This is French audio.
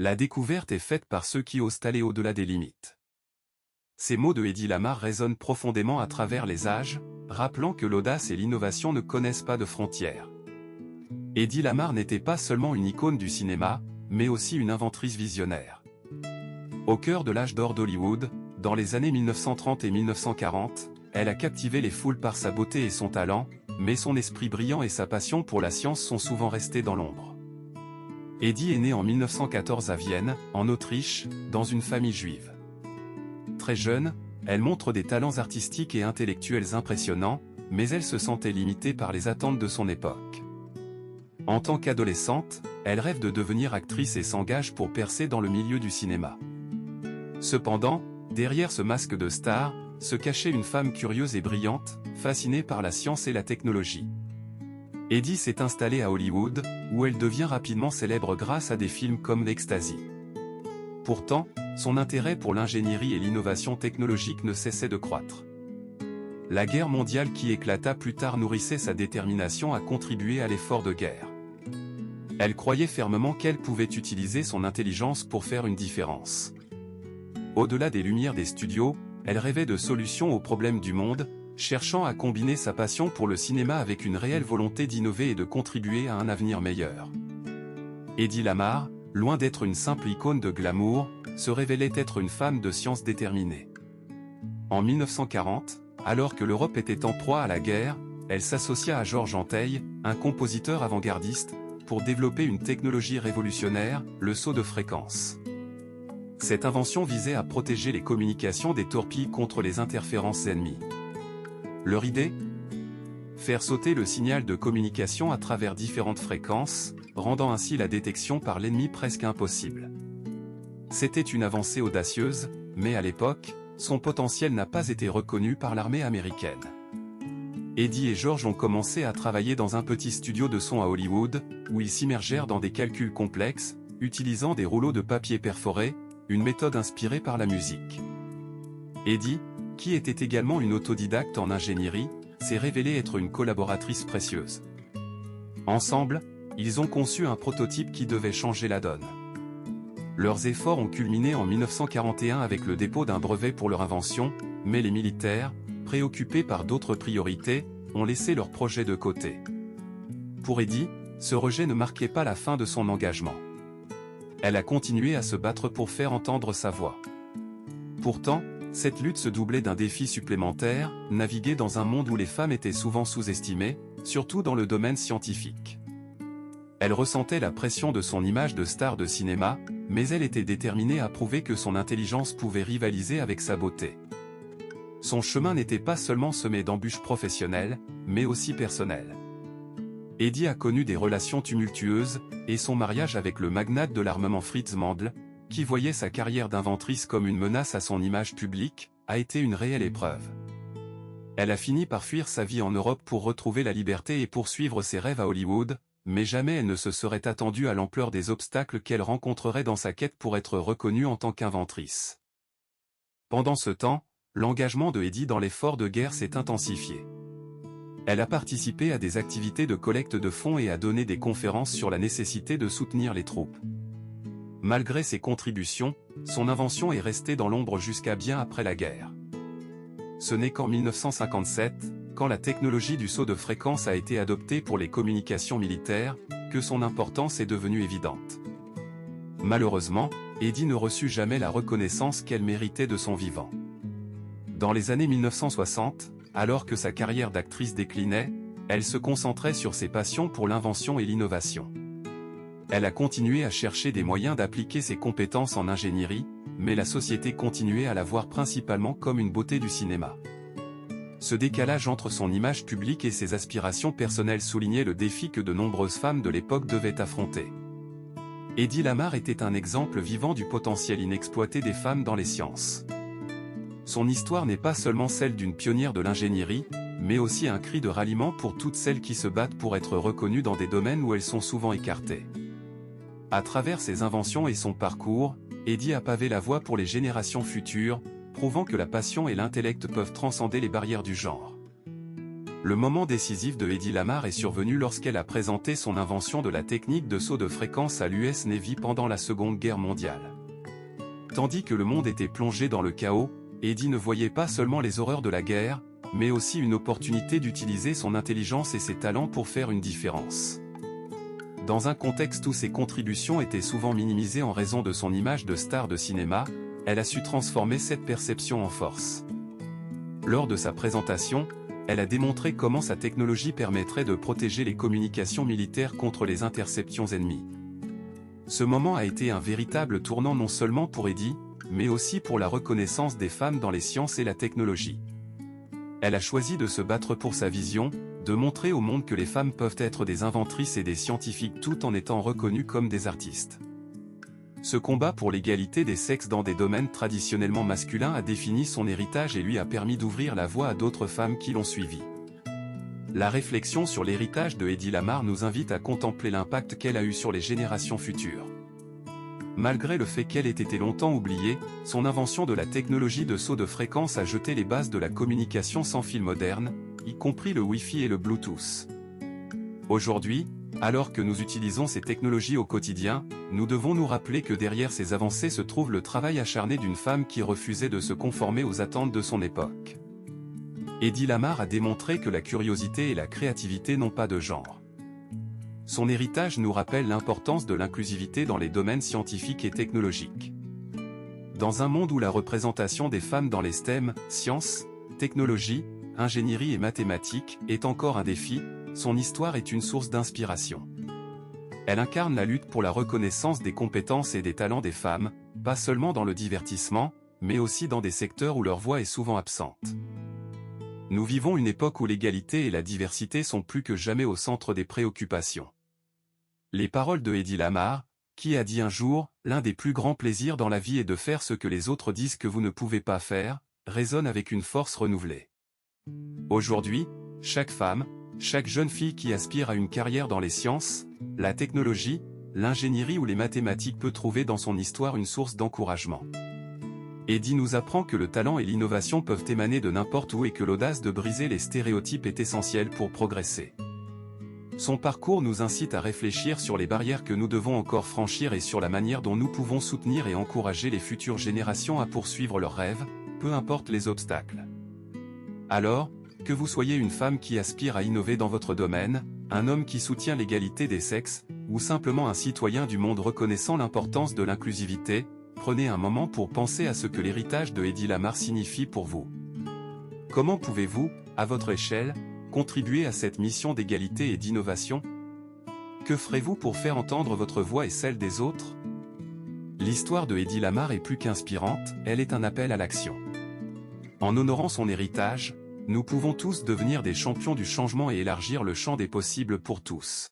La découverte est faite par ceux qui osent aller au-delà des limites. Ces mots de Hedy Lamarr résonnent profondément à travers les âges, rappelant que l'audace et l'innovation ne connaissent pas de frontières. Hedy Lamarr n'était pas seulement une icône du cinéma, mais aussi une inventrice visionnaire. Au cœur de l'âge d'or d'Hollywood, dans les années 1930 et 1940, elle a captivé les foules par sa beauté et son talent, mais son esprit brillant et sa passion pour la science sont souvent restés dans l'ombre. Hedy est née en 1914 à Vienne, en Autriche, dans une famille juive. Très jeune, elle montre des talents artistiques et intellectuels impressionnants, mais elle se sentait limitée par les attentes de son époque. En tant qu'adolescente, elle rêve de devenir actrice et s'engage pour percer dans le milieu du cinéma. Cependant, derrière ce masque de star, se cachait une femme curieuse et brillante, fascinée par la science et la technologie. Hedy s'est installée à Hollywood, où elle devient rapidement célèbre grâce à des films comme l'Ecstasy. Pourtant, son intérêt pour l'ingénierie et l'innovation technologique ne cessait de croître. La guerre mondiale qui éclata plus tard nourrissait sa détermination à contribuer à l'effort de guerre. Elle croyait fermement qu'elle pouvait utiliser son intelligence pour faire une différence. Au-delà des lumières des studios, elle rêvait de solutions aux problèmes du monde, cherchant à combiner sa passion pour le cinéma avec une réelle volonté d'innover et de contribuer à un avenir meilleur. Hedy Lamarr, loin d'être une simple icône de glamour, se révélait être une femme de science déterminée. En 1940, alors que l'Europe était en proie à la guerre, elle s'associa à Georges Antheil, un compositeur avant-gardiste, pour développer une technologie révolutionnaire, le saut de fréquence. Cette invention visait à protéger les communications des torpilles contre les interférences ennemies. Leur idée ? Faire sauter le signal de communication à travers différentes fréquences, rendant ainsi la détection par l'ennemi presque impossible. C'était une avancée audacieuse, mais à l'époque, son potentiel n'a pas été reconnu par l'armée américaine. Hedy et George ont commencé à travailler dans un petit studio de son à Hollywood, où ils s'immergèrent dans des calculs complexes, utilisant des rouleaux de papier perforés, une méthode inspirée par la musique. Hedy, qui était également une autodidacte en ingénierie, s'est révélée être une collaboratrice précieuse. Ensemble, ils ont conçu un prototype qui devait changer la donne. Leurs efforts ont culminé en 1941 avec le dépôt d'un brevet pour leur invention, mais les militaires, préoccupés par d'autres priorités, ont laissé leur projet de côté. Pour Hedy, ce rejet ne marquait pas la fin de son engagement. Elle a continué à se battre pour faire entendre sa voix. Pourtant, cette lutte se doublait d'un défi supplémentaire, naviguer dans un monde où les femmes étaient souvent sous-estimées, surtout dans le domaine scientifique. Elle ressentait la pression de son image de star de cinéma, mais elle était déterminée à prouver que son intelligence pouvait rivaliser avec sa beauté. Son chemin n'était pas seulement semé d'embûches professionnelles, mais aussi personnelles. Hedy a connu des relations tumultueuses, et son mariage avec le magnate de l'armement Fritz Mandl, qui voyait sa carrière d'inventrice comme une menace à son image publique, a été une réelle épreuve. Elle a fini par fuir sa vie en Europe pour retrouver la liberté et poursuivre ses rêves à Hollywood, mais jamais elle ne se serait attendue à l'ampleur des obstacles qu'elle rencontrerait dans sa quête pour être reconnue en tant qu'inventrice. Pendant ce temps, l'engagement de Hedy dans l'effort de guerre s'est intensifié. Elle a participé à des activités de collecte de fonds et a donné des conférences sur la nécessité de soutenir les troupes. Malgré ses contributions, son invention est restée dans l'ombre jusqu'à bien après la guerre. Ce n'est qu'en 1957, quand la technologie du saut de fréquence a été adoptée pour les communications militaires, que son importance est devenue évidente. Malheureusement, Hedy ne reçut jamais la reconnaissance qu'elle méritait de son vivant. Dans les années 1960, alors que sa carrière d'actrice déclinait, elle se concentrait sur ses passions pour l'invention et l'innovation. Elle a continué à chercher des moyens d'appliquer ses compétences en ingénierie, mais la société continuait à la voir principalement comme une beauté du cinéma. Ce décalage entre son image publique et ses aspirations personnelles soulignait le défi que de nombreuses femmes de l'époque devaient affronter. Hedy Lamarr était un exemple vivant du potentiel inexploité des femmes dans les sciences. Son histoire n'est pas seulement celle d'une pionnière de l'ingénierie, mais aussi un cri de ralliement pour toutes celles qui se battent pour être reconnues dans des domaines où elles sont souvent écartées. À travers ses inventions et son parcours, Hedy a pavé la voie pour les générations futures, prouvant que la passion et l'intellect peuvent transcender les barrières du genre. Le moment décisif de Hedy Lamarr est survenu lorsqu'elle a présenté son invention de la technique de saut de fréquence à l'US Navy pendant la Seconde Guerre mondiale. Tandis que le monde était plongé dans le chaos, Hedy ne voyait pas seulement les horreurs de la guerre, mais aussi une opportunité d'utiliser son intelligence et ses talents pour faire une différence. Dans un contexte où ses contributions étaient souvent minimisées en raison de son image de star de cinéma, elle a su transformer cette perception en force. Lors de sa présentation, elle a démontré comment sa technologie permettrait de protéger les communications militaires contre les interceptions ennemies. Ce moment a été un véritable tournant non seulement pour Hedy, mais aussi pour la reconnaissance des femmes dans les sciences et la technologie. Elle a choisi de se battre pour sa vision, de montrer au monde que les femmes peuvent être des inventrices et des scientifiques tout en étant reconnues comme des artistes. Ce combat pour l'égalité des sexes dans des domaines traditionnellement masculins a défini son héritage et lui a permis d'ouvrir la voie à d'autres femmes qui l'ont suivi. La réflexion sur l'héritage de Hedy Lamarr nous invite à contempler l'impact qu'elle a eu sur les générations futures. Malgré le fait qu'elle ait été longtemps oubliée, son invention de la technologie de saut de fréquence a jeté les bases de la communication sans fil moderne, y compris le Wi-Fi et le Bluetooth. Aujourd'hui, alors que nous utilisons ces technologies au quotidien, nous devons nous rappeler que derrière ces avancées se trouve le travail acharné d'une femme qui refusait de se conformer aux attentes de son époque. Hedy Lamarr a démontré que la curiosité et la créativité n'ont pas de genre. Son héritage nous rappelle l'importance de l'inclusivité dans les domaines scientifiques et technologiques. Dans un monde où la représentation des femmes dans les STEM, sciences, technologies, ingénierie et mathématiques, est encore un défi, son histoire est une source d'inspiration. Elle incarne la lutte pour la reconnaissance des compétences et des talents des femmes, pas seulement dans le divertissement, mais aussi dans des secteurs où leur voix est souvent absente. Nous vivons une époque où l'égalité et la diversité sont plus que jamais au centre des préoccupations. Les paroles de Hedy Lamarr, qui a dit un jour « L'un des plus grands plaisirs dans la vie est de faire ce que les autres disent que vous ne pouvez pas faire », résonnent avec une force renouvelée. Aujourd'hui, chaque femme, chaque jeune fille qui aspire à une carrière dans les sciences, la technologie, l'ingénierie ou les mathématiques peut trouver dans son histoire une source d'encouragement. Hedy nous apprend que le talent et l'innovation peuvent émaner de n'importe où et que l'audace de briser les stéréotypes est essentielle pour progresser. Son parcours nous incite à réfléchir sur les barrières que nous devons encore franchir et sur la manière dont nous pouvons soutenir et encourager les futures générations à poursuivre leurs rêves, peu importe les obstacles. Alors, que vous soyez une femme qui aspire à innover dans votre domaine, un homme qui soutient l'égalité des sexes, ou simplement un citoyen du monde reconnaissant l'importance de l'inclusivité, prenez un moment pour penser à ce que l'héritage de Hedy Lamarr signifie pour vous. Comment pouvez-vous, à votre échelle, contribuer à cette mission d'égalité et d'innovation? Que ferez-vous pour faire entendre votre voix et celle des autres? L'histoire de Hedy Lamarr est plus qu'inspirante, elle est un appel à l'action. En honorant son héritage, nous pouvons tous devenir des champions du changement et élargir le champ des possibles pour tous.